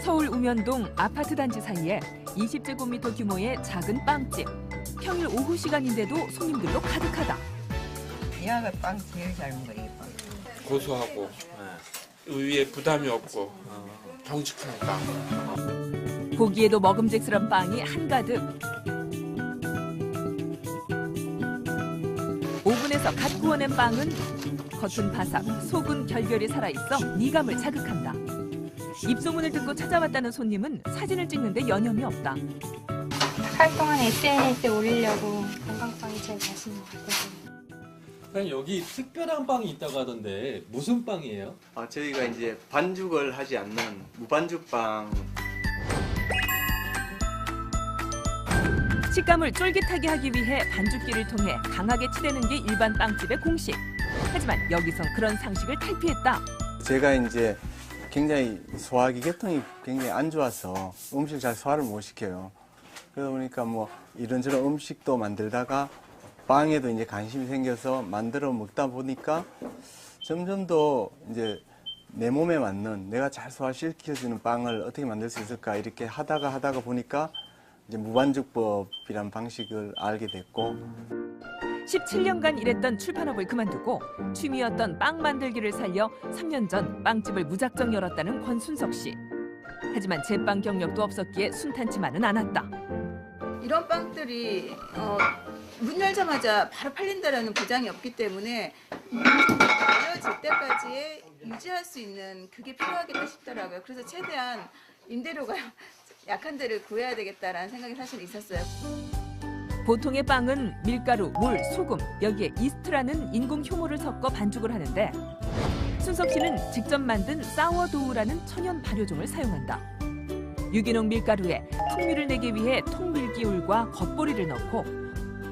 서울 우면동 아파트 단지 사이에 20제곱미터 규모의 작은 빵집. 평일 오후 시간인데도 손님들로 가득하다. 얘가 빵 제일 잘 먹어, 이 빵. 고소하고 위에 부담이 없고 정직한 빵. 보기에도 먹음직스러운 빵이 한가득. 오븐에서 갓 구워낸 빵은 겉은 바삭, 속은 결결이 살아있어 미감을 자극한다. 입소문을 듣고 찾아왔다는 손님은 사진을 찍는데 여념이 없다. 활동한 SNS에 올리려고 건강빵이 제일 맛있는 것 같아요. 여기 특별한 빵이 있다고 하던데 무슨 빵이에요? 저희가 이제 반죽을 하지 않는 무반죽빵. 식감을 쫄깃하게 하기 위해 반죽기를 통해 강하게 치대는 게 일반 빵집의 공식. 하지만 여기선 그런 상식을 탈피했다. 제가 이제 굉장히 소화기 계통이 굉장히 안 좋아서 음식 잘 소화를 못 시켜요. 그러다 보니까 뭐 이런저런 음식도 만들다가 빵에도 이제 관심이 생겨서 만들어 먹다 보니까 점점 더 이제 내 몸에 맞는 내가 잘 소화시켜주는 빵을 어떻게 만들 수 있을까 이렇게 하다가 보니까 이제 무반죽법이란 방식을 알게 됐고 17년간 일했던 출판업을 그만두고 취미였던 빵 만들기를 살려 3년 전 빵집을 무작정 열었다는 권순석 씨. 하지만 제빵 경력도 없었기에 순탄치만은 않았다. 이런 빵들이 문 열자마자 바로 팔린다라는 보장이 없기 때문에 알려질 때까지 유지할 수 있는 그게 필요하겠다 싶더라고요. 그래서 최대한 임대료가 약한 데를 구해야 되겠다라는 생각이 사실 있었어요. 보통의 빵은 밀가루, 물, 소금, 여기에 이스트라는 인공 효모를 섞어 반죽을 하는데 순석 씨는 직접 만든 사워도우라는 천연 발효종을 사용한다. 유기농 밀가루에 풍미를 내기 위해 통밀기울과 겉보리를 넣고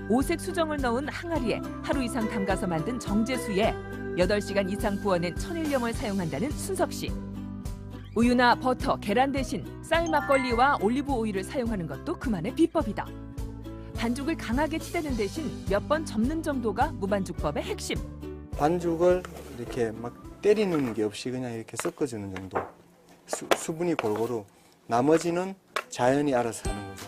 오색 수정을 넣은 항아리에 하루 이상 담가서 만든 정제수에 8시간 이상 구워낸 천일염을 사용한다는 순석 씨. 우유나 버터, 계란 대신 쌀 막걸리와 올리브 오일을 사용하는 것도 그만의 비법이다. 반죽을 강하게 치대는 대신 몇 번 접는 정도가 무반죽법의 핵심. 반죽을 이렇게 막 때리는 게 없이 그냥 이렇게 섞어주는 정도. 수분이 골고루. 나머지는 자연이 알아서 하는 거죠.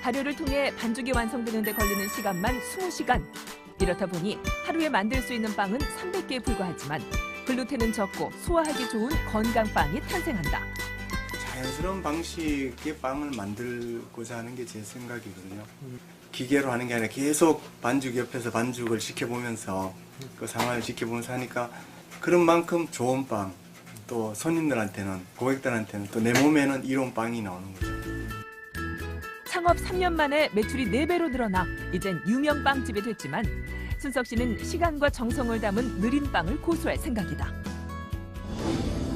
발효를 통해 반죽이 완성되는 데 걸리는 시간만 20시간. 이렇다 보니 하루에 만들 수 있는 빵은 300개에 불과하지만 글루텐은 적고 소화하기 좋은 건강빵이 탄생한다. 자연스러운 방식의 빵을 만들고자 하는 게 제 생각이거든요. 기계로 하는 게 아니라 계속 반죽 옆에서 반죽을 지켜보면서 그 상황을 지켜보면서 하니까 그런 만큼 좋은 빵, 또 손님들한테는, 고객들한테는 또 내 몸에는 이런 빵이 나오는 거죠. 창업 3년 만에 매출이 4배로 늘어나 이젠 유명 빵집이 됐지만 순석 씨는 시간과 정성을 담은 느린 빵을 고수할 생각이다.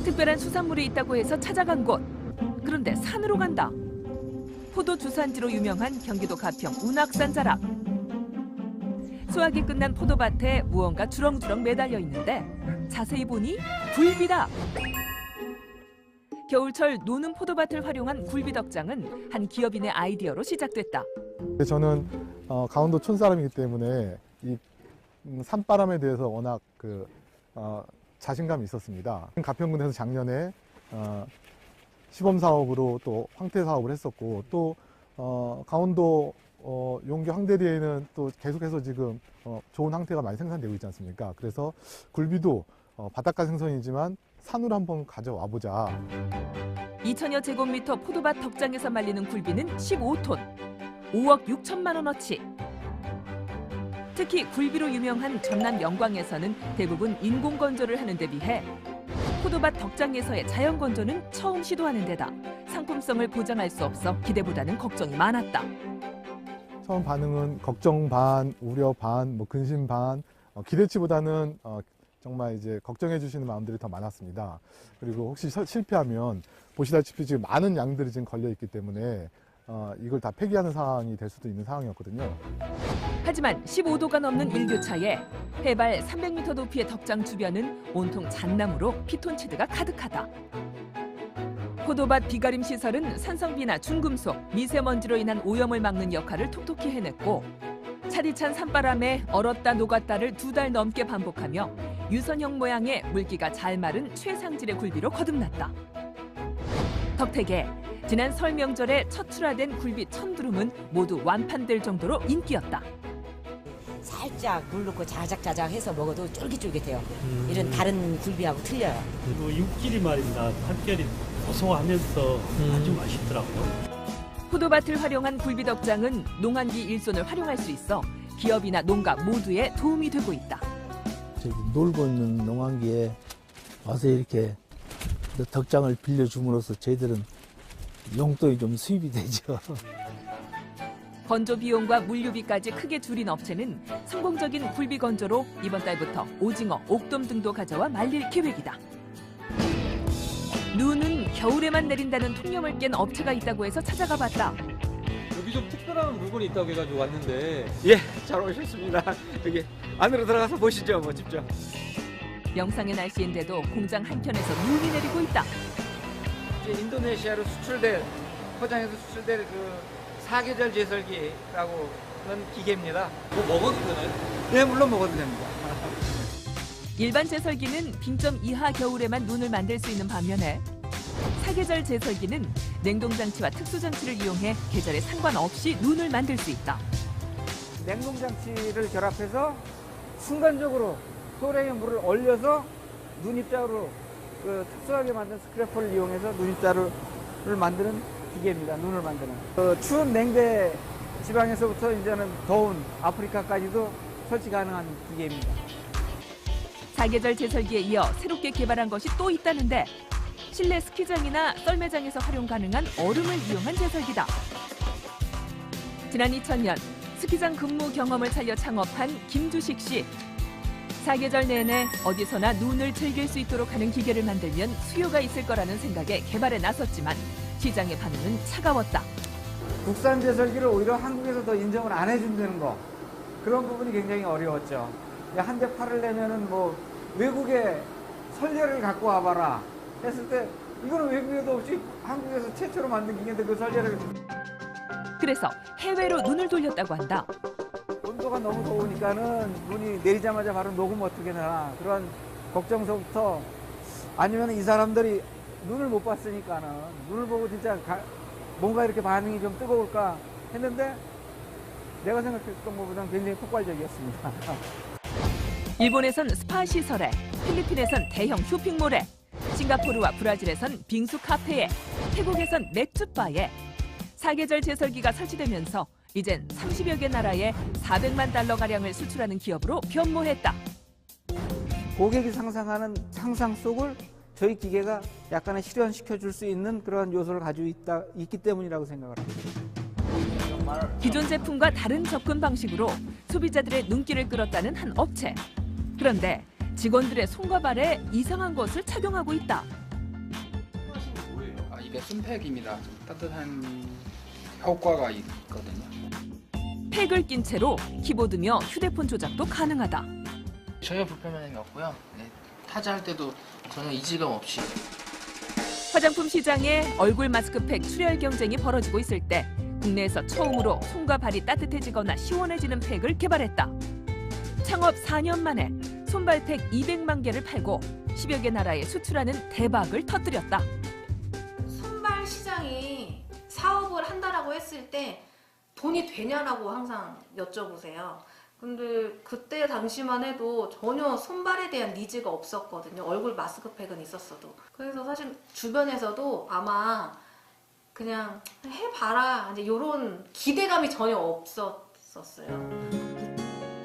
특별한 수산물이 있다고 해서 찾아간 곳. 그런데 산으로 간다. 포도 주산지로 유명한 경기도 가평 운악산 자락. 수확이 끝난 포도밭에 무언가 주렁주렁 매달려 있는데 자세히 보니 굴비다. 겨울철 노는 포도밭을 활용한 굴비 덕장은 한 기업인의 아이디어로 시작됐다. 저는 강원도 촌사람이기 때문에 이 산바람에 대해서 워낙 자신감이 있었습니다. 가평군에서 작년에 시범 사업으로 또 황태 사업을 했었고 또 강원도 용교 황대리에는 또 계속해서 지금 좋은 황태가 많이 생산되고 있지 않습니까? 그래서 굴비도 바닷가 생선이지만 산으로 한번 가져와 보자. 2000여 제곱미터 포도밭 덕장에서 말리는 굴비는 15톤, 5억 6천만 원어치. 특히 굴비로 유명한 전남 영광에서는 대부분 인공 건조를 하는 데 비해 포도밭 덕장에서의 자연 건조는 처음 시도하는 데다 상품성을 보장할 수 없어 기대보다는 걱정이 많았다. 처음 반응은 걱정 반, 우려 반, 근심 반, 기대치보다는 정말 이제 걱정해 주시는 마음들이 더 많았습니다. 그리고 혹시 실패하면 보시다시피 지금 많은 양들이 지금 걸려 있기 때문에 이걸 다 폐기하는 상황이 될 수도 있는 상황이었거든요. 하지만 15도가 넘는 일교차에 해발 300m 높이의 덕장 주변은 온통 잣나무로 피톤치드가 가득하다. 포도밭 비가림 시설은 산성비나 중금속, 미세먼지로 인한 오염을 막는 역할을 톡톡히 해냈고 차디찬 산바람에 얼었다 녹았다를 2달 넘게 반복하며 유선형 모양의 물기가 잘 마른 최상질의 굴비로 거듭났다. 덕택에 지난 설 명절에 첫 출하된 굴비 1000두rum은 모두 완판될 정도로 인기였다. 살짝 물 넣고 자작자작 해서 먹어도 쫄깃쫄깃해요. 이런 다른 굴비하고 틀려요. 육질이 말입니다. 한결이 고소하면서 아주 맛있더라고요. 포도밭을 활용한 굴비덕장은 농한기 일손을 활용할 수 있어 기업이나 농가 모두에 도움이 되고 있다. 저기 놀고 있는 농한기에 와서 이렇게 덕장을 빌려줌으로써 저희들은 용돈이 좀 수입이 되죠. 건조 비용과 물류비까지 크게 줄인 업체는 성공적인 굴비 건조로 이번 달부터 오징어, 옥돔 등도 가져와 말릴 계획이다. 눈은 겨울에만 내린다는 통념을 깬 업체가 있다고 해서 찾아가 봤다. 여기 좀 특별한 물건이 있다고 해가지고 왔는데. 예, 잘 오셨습니다. 여기 안으로 들어가서 보시죠, 뭐 직접. 영상의 날씨인데도 공장 한켠에서 눈이 내리고 있다. 이제 인도네시아로 포장해서 수출될 그 사계절 제설기라고 하는 기계입니다. 뭐 먹어도 되나요? 네, 물론 먹어도 됩니다. 일반 제설기는 빙점 이하 겨울에만 눈을 만들 수 있는 반면에 사계절 제설기는 냉동장치와 특수장치를 이용해 계절에 상관없이 눈을 만들 수 있다. 냉동장치를 결합해서 순간적으로 소량의 물을 얼려서 눈입자로 그 특수하게 만든 스크래퍼를 이용해서 눈입자를 만드는 기계입니다. 눈을 만드는. 추운 냉대 지방에서부터 이제는 더운 아프리카까지도 설치 가능한 기계입니다. 사계절 제설기에 이어 새롭게 개발한 것이 또 있다는데 실내 스키장이나 썰매장에서 활용 가능한 얼음을 이용한 제설기다. 지난 2000년 스키장 근무 경험을 살려 창업한 김주식 씨. 사계절 내내 어디서나 눈을 즐길 수 있도록 하는 기계를 만들면 수요가 있을 거라는 생각에 개발에 나섰지만 시장의 반응은 차가웠다. 국산 제설기를 오히려 한국에서 더 인정을 안 해준다는 거, 그런 부분이 굉장히 어려웠죠. 한 대 팔을 내면은 뭐 외국에 설계를 갖고 와봐라 했을 때 이거는 외국에도 없이 한국에서 최초로 만든 기계인데 그 설계를. 그래서 해외로 눈을 돌렸다고 한다. 온도가 너무 더우니까는 눈이 내리자마자 바로 녹으면 어떻게 되나 그런 걱정서부터, 아니면 이 사람들이 눈을 못 봤으니까는 눈을 보고 진짜 뭔가 이렇게 반응이 좀 뜨거울까 했는데 내가 생각했던 것보다는 굉장히 폭발적이었습니다. 일본에선 스파 시설에, 필리핀에선 대형 쇼핑몰에, 싱가포르와 브라질에선 빙수 카페에, 태국에선 맥주바에 사계절 제설기가 설치되면서 이젠 30여 개 나라에 400만 달러가량을 수출하는 기업으로 변모했다. 고객이 상상하는 상상 속을 저희 기계가 약간의 실현시켜줄 수 있는 그런 요소를 가지고 있기 때문이라고 생각을 합니다. 기존 제품과 다른 접근 방식으로 소비자들의 눈길을 끌었다는 한 업체. 그런데 직원들의 손과 발에 이상한 것을 착용하고 있다. 이게 순팩입니다. 좀 따뜻한 효과가 있거든요. 팩을 낀 채로 키보드며 휴대폰 조작도 가능하다. 전혀 불편함이 없고요. 네, 타자할 때도 전혀 이질감 없이. 화장품 시장에 얼굴 마스크팩 출혈 경쟁이 벌어지고 있을 때 국내에서 처음으로 손과 발이 따뜻해지거나 시원해지는 팩을 개발했다. 창업 4년 만에 손발팩 200만 개를 팔고 10여 개 나라에 수출하는 대박을 터뜨렸다. 손발 시장이 사업을 한다라고 했을 때 돈이 되냐라고 항상 여쭤보세요. 근데 그때 당시만 해도 전혀 손발에 대한 니즈가 없었거든요. 얼굴 마스크팩은 있었어도. 그래서 사실 주변에서도 아마 그냥 해봐라 이제 이런 기대감이 전혀 없었어요.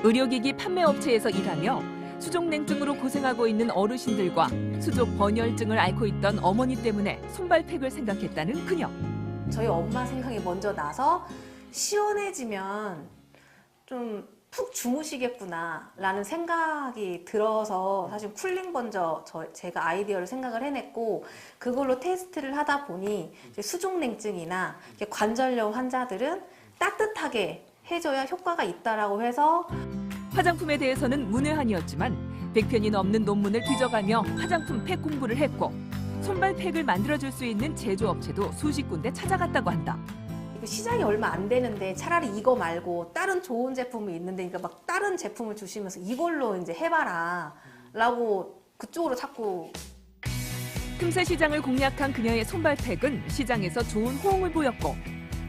의료기기 판매업체에서 일하며 수족냉증으로 고생하고 있는 어르신들과 수족 번혈증을 앓고 있던 어머니 때문에 손발팩을 생각했다는 그녀. 저희 엄마 생각이 먼저 나서 시원해지면 좀 푹 주무시겠구나 라는 생각이 들어서 사실 쿨링 먼저 제가 아이디어를 생각을 해냈고, 그걸로 테스트를 하다 보니 수족냉증이나 관절염 환자들은 따뜻하게 해줘야 효과가 있다라고 해서. 화장품에 대해서는 문외한이었지만 100편이 넘는 논문을 뒤져가며 화장품 팩 공부를 했고 손발팩을 만들어줄 수 있는 제조업체도 수십 군데 찾아갔다고 한다. 시장이 얼마 안 되는데 차라리 이거 말고 다른 좋은 제품이 있는데, 그러니까 막 다른 제품을 주시면서 이걸로 이제 해봐라 라고 그쪽으로 자꾸. 틈새 시장을 공략한 그녀의 손발팩은 시장에서 좋은 호응을 보였고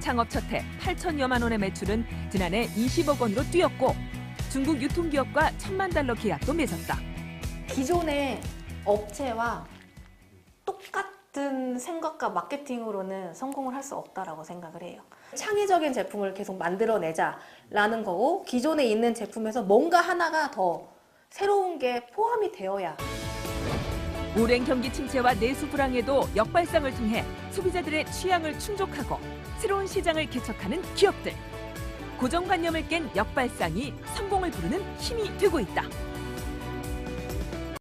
창업 첫 해 8천여만 원의 매출은 지난해 20억 원으로 뛰었고 중국 유통기업과 1,000만 달러 계약도 맺었다. 기존의 업체와 똑같은 생각과 마케팅으로는 성공을 할 수 없다라고 생각을 해요. 창의적인 제품을 계속 만들어내자라는 거고 기존에 있는 제품에서 뭔가 하나가 더 새로운 게 포함이 되어야. 오랜 경기 침체와 내수 불황에도 역발상을 통해 소비자들의 취향을 충족하고 새로운 시장을 개척하는 기업들. 고정관념을 깬 역발상이 성공을 부르는 힘이 되고 있다.